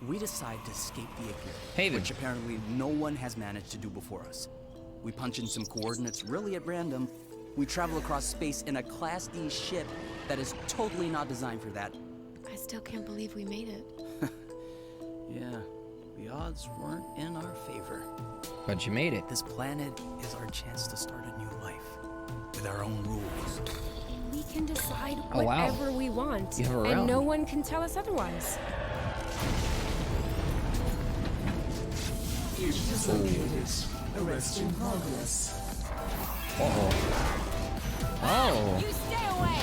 We decide to escape the Apiary, Haven. which apparently no one has managed to do before us. We punch in some coordinates really at random. We travel across space in a Class D ship that is totally not designed for that. I still can't believe we made it. Yeah, the odds weren't in our favor. But you made it. This planet is our chance to start a new life with our own rules. We can decide Oh, wow. whatever we want, You have a and realm. no one can tell us otherwise. Arrest in progress. Oh, You stay away!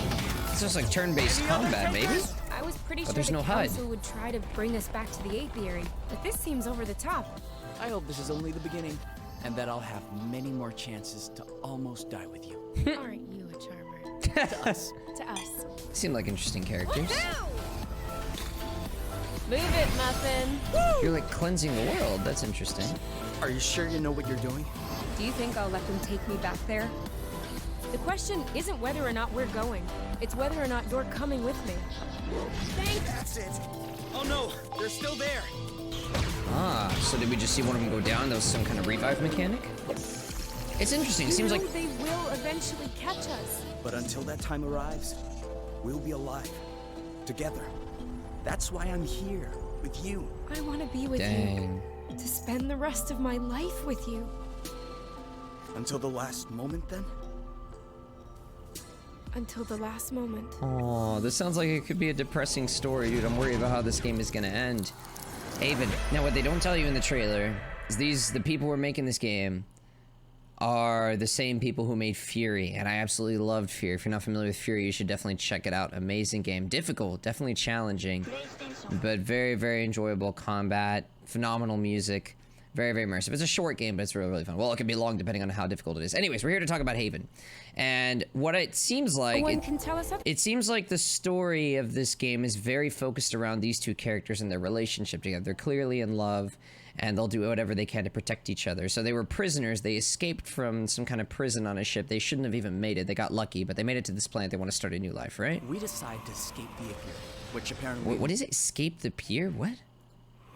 it's just like turn-based combat, maybe? I was pretty sure there's the no HUD. council would try to bring us back to the apiary, but this seems over the top. I hope this is only the beginning, and that I'll have many more chances to almost die with you. Aren't you a charmer? To us. To us. Seem like interesting characters. Move it, Muffin! You're like cleansing the world. That's interesting. Are you sure you know what you're doing? Do you think I'll let them take me back there? The question isn't whether or not we're going. It's whether or not you're coming with me. That's it. Oh no, they're still there. Ah, so did we just see one of them go down? That was some kind of revive mechanic? It's interesting. It seems You like... know they will eventually catch us. But until that time arrives, we'll be alive. Together. That's why I'm here, with you. I want to be with Dang. you. To spend the rest of my life with you. Until the last moment, then? Until the last moment. Oh, this sounds like it could be a depressing story, dude. I'm worried about how this game is gonna end. Haven. Now, what they don't tell you in the trailer is the people who are making this game are the same people who made Fury, and I absolutely loved Fury. If you're not familiar with Fury, you should definitely check it out. Amazing game. Difficult, definitely challenging, but very, very enjoyable combat, phenomenal music, very, very immersive. It's a short game, but it's really, really fun. Well, it can be long depending on how difficult it is. Anyways, we're here to talk about Haven. And what it seems like... No one can tell us otherwise. It seems like the story of this game is very focused around these two characters and their relationship together. They're clearly in love, and they'll do whatever they can to protect each other. So they were prisoners. They escaped from some kind of prison on a ship. They shouldn't have even made it. They got lucky, but they made it to this planet. They want to start a new life, right? We decide to escape the Apiary, which apparently... What is it? Escape the pier? What?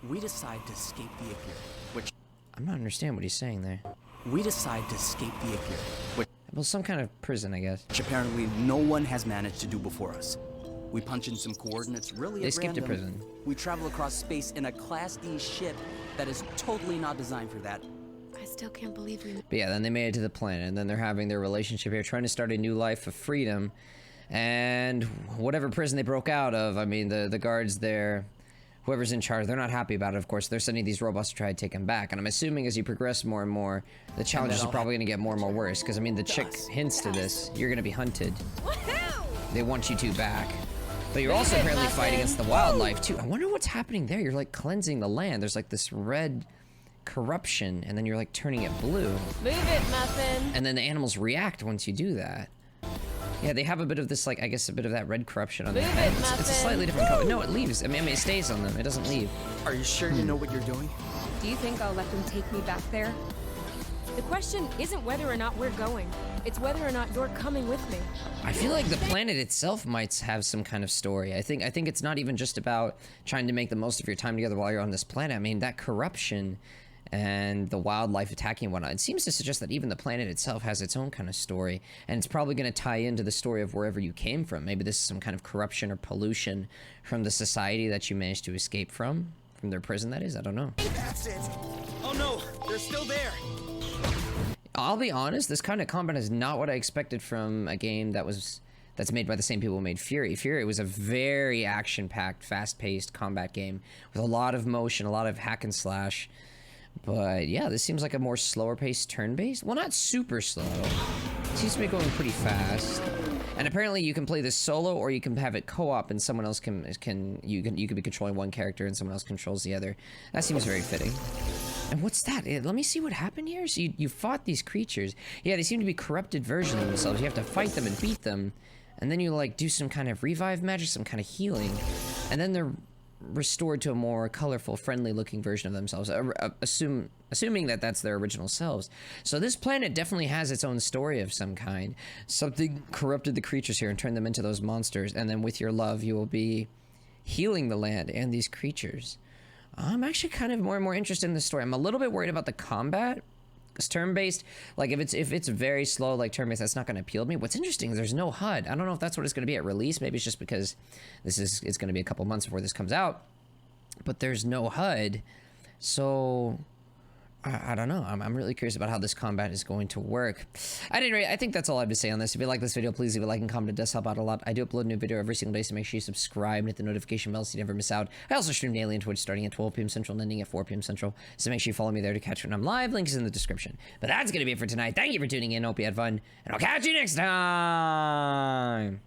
We decide to escape the Apiary, which... I'm not understanding what he's saying there. We decide to escape the Apiary, which Well, some kind of prison, I guess. apparently no one has managed to do before us. We punch in some coordinates really They at skipped a random. prison. We travel across space in a Class D ship that is totally not designed for that. I still can't believe we... But yeah, then they made it to the planet, and then they're having their relationship here, trying to start a new life of freedom. And whatever prison they broke out of, I mean, the guards there, whoever's in charge, they're not happy about it, of course. They're sending these robots to try to take them back. And I'm assuming as you progress more and more, the challenges are probably going to get more and more worse. Because, I mean, the chick hints to this. You're going to be hunted. They want you two back. But you're also apparently fighting against the wildlife, too. I wonder what's happening there. You're, like, cleansing the land. There's, like, this red corruption, and then you're, like, turning it blue. Move it, Muffin! And then the animals react once you do that. Yeah, they have a bit of this, like, I guess a bit of that red corruption on their Move head. it, It's a Muffin. slightly different color. No, it leaves. I mean, it stays on them. It doesn't leave. Are you sure you know what you're doing? Do you think I'll let them take me back there? The question isn't whether or not we're going. It's whether or not you're coming with me. I feel like the planet itself might have some kind of story. I think it's not even just about trying to make the most of your time together while you're on this planet. I mean, that corruption and the wildlife attacking and whatnot, it seems to suggest that even the planet itself has its own kind of story, and it's probably going to tie into the story of wherever you came from. Maybe this is some kind of corruption or pollution from the society that you managed to escape from their prison, that is. I don't know. That's it. Oh no, they're still there. I'll be honest, this kind of combat is not what I expected from a game that's made by the same people who made Fury. Fury was a very action-packed, fast-paced combat game with a lot of motion, a lot of hack and slash. But yeah, this seems like a more slower-paced turn-based. Well, not super slow. It seems to be going pretty fast. And apparently, you can play this solo, or you can have it co-op, and someone else you can be controlling one character, and someone else controls the other. That seems very fitting. And what's that? Let me see what happened here. So you fought these creatures. Yeah, they seem to be corrupted versions of themselves. You have to fight them and beat them, and then you like do some kind of revive magic, some kind of healing, and then they're restored to a more colorful, friendly-looking version of themselves, assuming that that's their original selves. So this planet definitely has its own story of some kind. Something corrupted the creatures here and turned them into those monsters, and then with your love, you will be healing the land and these creatures. I'm actually kind of more and more interested in the story. I'm a little bit worried about the combat. Because turn-based, like if it's very slow, like turn-based, that's not going to appeal to me. What's interesting is there's no HUD. I don't know if that's what it's going to be at release. Maybe it's just because it's going to be a couple months before this comes out. But there's no HUD, so I don't know. I'm really curious about how this combat is going to work. At any rate, I think that's all I have to say on this. If you like this video, please leave a like and comment. It does help out a lot. I do upload a new video every single day, so make sure you subscribe and hit the notification bell so you never miss out. I also stream daily on Twitch starting at 12 p.m. Central and ending at 4 p.m. Central, so make sure you follow me there to catch when I'm live. Link is in the description. But that's going to be it for tonight. Thank you for tuning in. Hope you had fun, and I'll catch you next time.